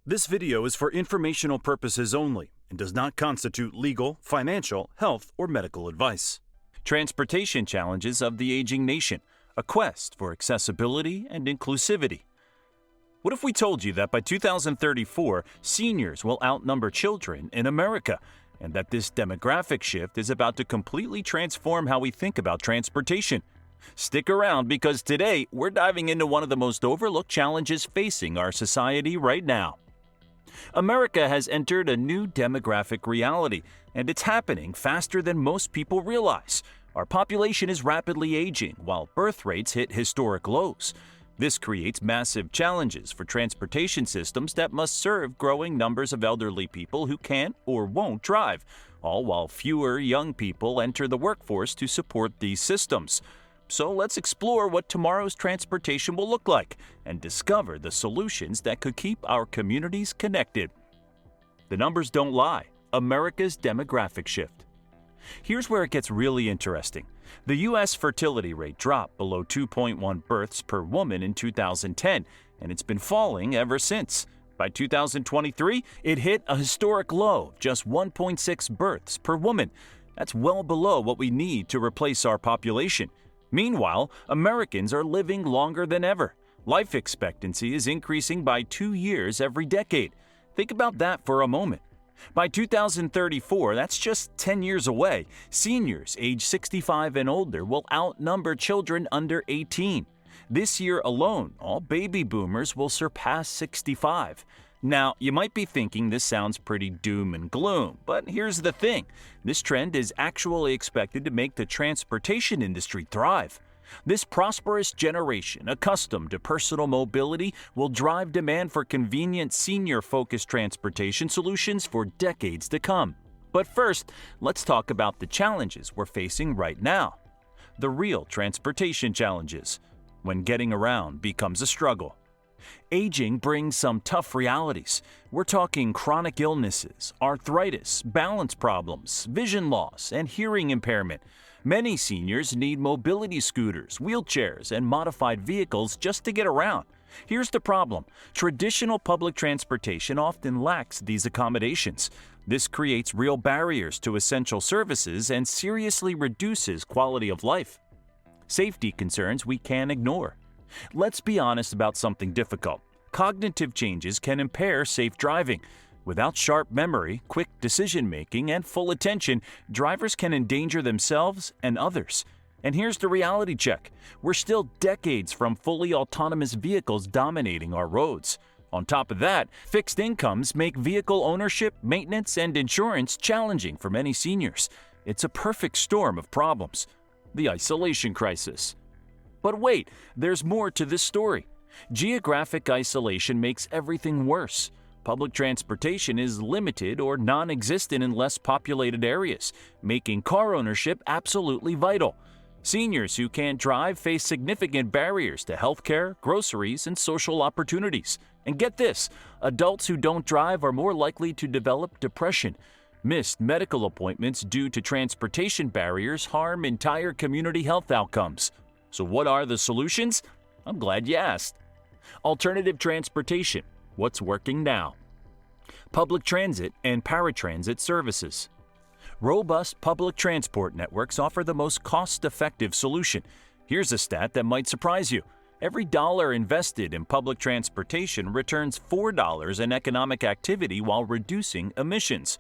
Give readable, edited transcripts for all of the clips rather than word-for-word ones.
This video is for informational purposes only and does not constitute legal, financial, health, or medical advice. Transportation Challenges of the Aging Nation, a quest for accessibility and inclusivity. What if we told you that by 2034, seniors will outnumber children in America, and that this demographic shift is about to completely transform how we think about transportation? Stick around, because today we're diving into one of the most overlooked challenges facing our society right now. America has entered a new demographic reality, and it's happening faster than most people realize. Our population is rapidly aging, while birth rates hit historic lows. This creates massive challenges for transportation systems that must serve growing numbers of elderly people who can't or won't drive, all while fewer young people enter the workforce to support these systems. So let's explore what tomorrow's transportation will look like and discover the solutions that could keep our communities connected. The numbers don't lie. America's demographic shift. Here's where it gets really interesting. The U.S. fertility rate dropped below 2.1 births per woman in 2010, and it's been falling ever since. By 2023, it hit a historic low of just 1.6 births per woman. That's well below what we need to replace our population. Meanwhile, Americans are living longer than ever. Life expectancy is increasing by 2 years every decade. Think about that for a moment. By 2034, that's just 10 years away, seniors age 65 and older will outnumber children under 18. This year alone, all baby boomers will surpass 65. Now, you might be thinking this sounds pretty doom and gloom, but here's the thing. This trend is actually expected to make the transportation industry thrive. This prosperous generation, accustomed to personal mobility, will drive demand for convenient senior-focused transportation solutions for decades to come. But first, let's talk about the challenges we're facing right now. The real transportation challenges, when getting around becomes a struggle. Aging brings some tough realities. We're talking chronic illnesses, arthritis, balance problems, vision loss, and hearing impairment. Many seniors need mobility scooters, wheelchairs, and modified vehicles just to get around. Here's the problem. Traditional public transportation often lacks these accommodations. This creates real barriers to essential services and seriously reduces quality of life. Safety concerns we can't ignore. Let's be honest about something difficult. Cognitive changes can impair safe driving. Without sharp memory, quick decision-making, and full attention, drivers can endanger themselves and others. And here's the reality check. We're still decades from fully autonomous vehicles dominating our roads. On top of that, fixed incomes make vehicle ownership, maintenance, and insurance challenging for many seniors. It's a perfect storm of problems. The isolation crisis. But wait, there's more to this story. Geographic isolation makes everything worse. Public transportation is limited or non-existent in less populated areas, making car ownership absolutely vital. Seniors who can't drive face significant barriers to healthcare, groceries, and social opportunities. And get this, adults who don't drive are more likely to develop depression. Missed medical appointments due to transportation barriers harm entire community health outcomes. So what are the solutions? I'm glad you asked. Alternative transportation. What's working now? Public transit and paratransit services. Robust public transport networks offer the most cost-effective solution. Here's a stat that might surprise you. Every dollar invested in public transportation returns $4 in economic activity while reducing emissions.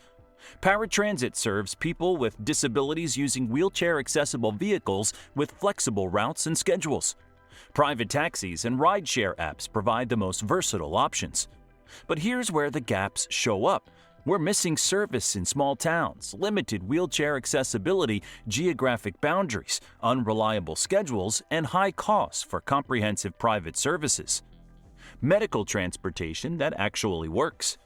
Paratransit serves people with disabilities using wheelchair-accessible vehicles with flexible routes and schedules. Private taxis and rideshare apps provide the most versatile options. But here's where the gaps show up. We're missing service in small towns, limited wheelchair accessibility, geographic boundaries, unreliable schedules, and high costs for comprehensive private services. Medical transportation that actually works.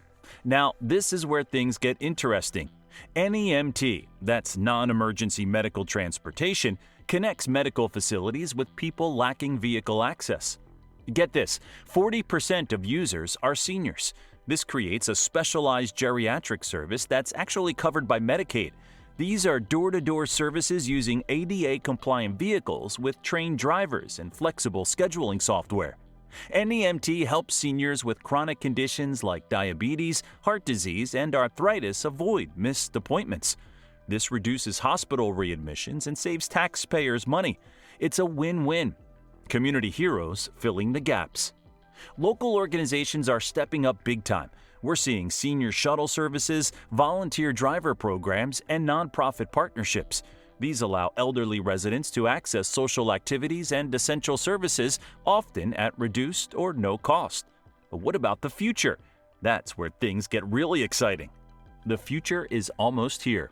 Now, this is where things get interesting. NEMT, that's non-emergency medical transportation, connects medical facilities with people lacking vehicle access. Get this, 40% of users are seniors. This creates a specialized geriatric service that's actually covered by Medicaid. These are door-to-door services using ADA-compliant vehicles with trained drivers and flexible scheduling software. NEMT helps seniors with chronic conditions like diabetes, heart disease, and arthritis avoid missed appointments. This reduces hospital readmissions and saves taxpayers money. It's a win-win. Community heroes filling the gaps. Local organizations are stepping up big time. We're seeing senior shuttle services, volunteer driver programs, and nonprofit partnerships. These allow elderly residents to access social activities and essential services, often at reduced or no cost. But what about the future? That's where things get really exciting. The future is almost here.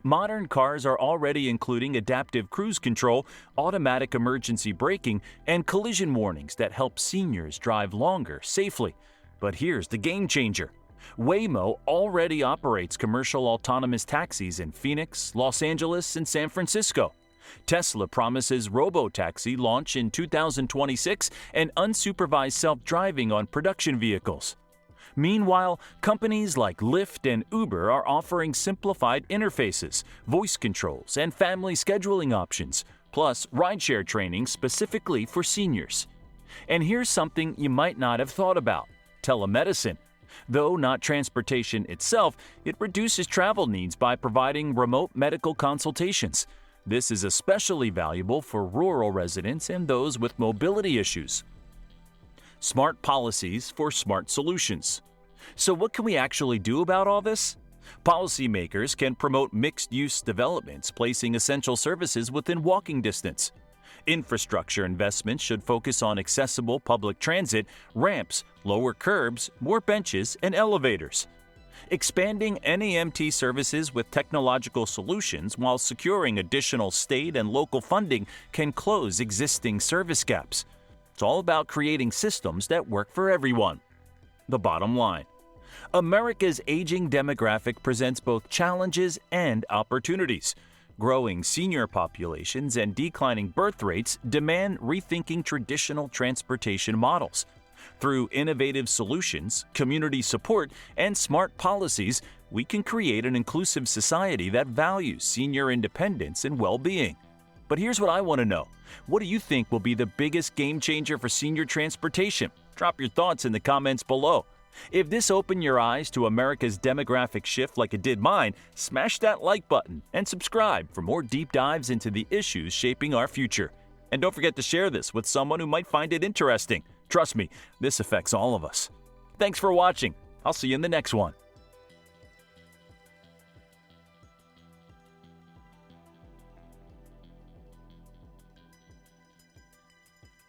Modern cars are already including adaptive cruise control, automatic emergency braking, and collision warnings that help seniors drive longer safely. But here's the game changer. Waymo already operates commercial autonomous taxis in Phoenix, Los Angeles, and San Francisco. Tesla promises robo-taxi launch in 2026 and unsupervised self-driving on production vehicles. Meanwhile, companies like Lyft and Uber are offering simplified interfaces, voice controls, and family scheduling options, plus rideshare training specifically for seniors. And here's something you might not have thought about: telemedicine. Though not transportation itself, it reduces travel needs by providing remote medical consultations. This is especially valuable for rural residents and those with mobility issues. Smart policies for smart solutions. So what can we actually do about all this? Policymakers can promote mixed-use developments, placing essential services within walking distance. Infrastructure investments should focus on accessible public transit, ramps, lower curbs, more benches, and elevators. Expanding NEMT services with technological solutions while securing additional state and local funding can close existing service gaps. It's all about creating systems that work for everyone. The bottom line: America's aging demographic presents both challenges and opportunities. Growing senior populations and declining birth rates demand rethinking traditional transportation models. Through innovative solutions, community support, and smart policies, we can create an inclusive society that values senior independence and well-being. But here's what I want to know. What do you think will be the biggest game changer for senior transportation? Drop your thoughts in the comments below. If this opened your eyes to America's demographic shift like it did mine, smash that like button and subscribe for more deep dives into the issues shaping our future. And don't forget to share this with someone who might find it interesting. Trust me, this affects all of us. Thanks for watching. I'll see you in the next one.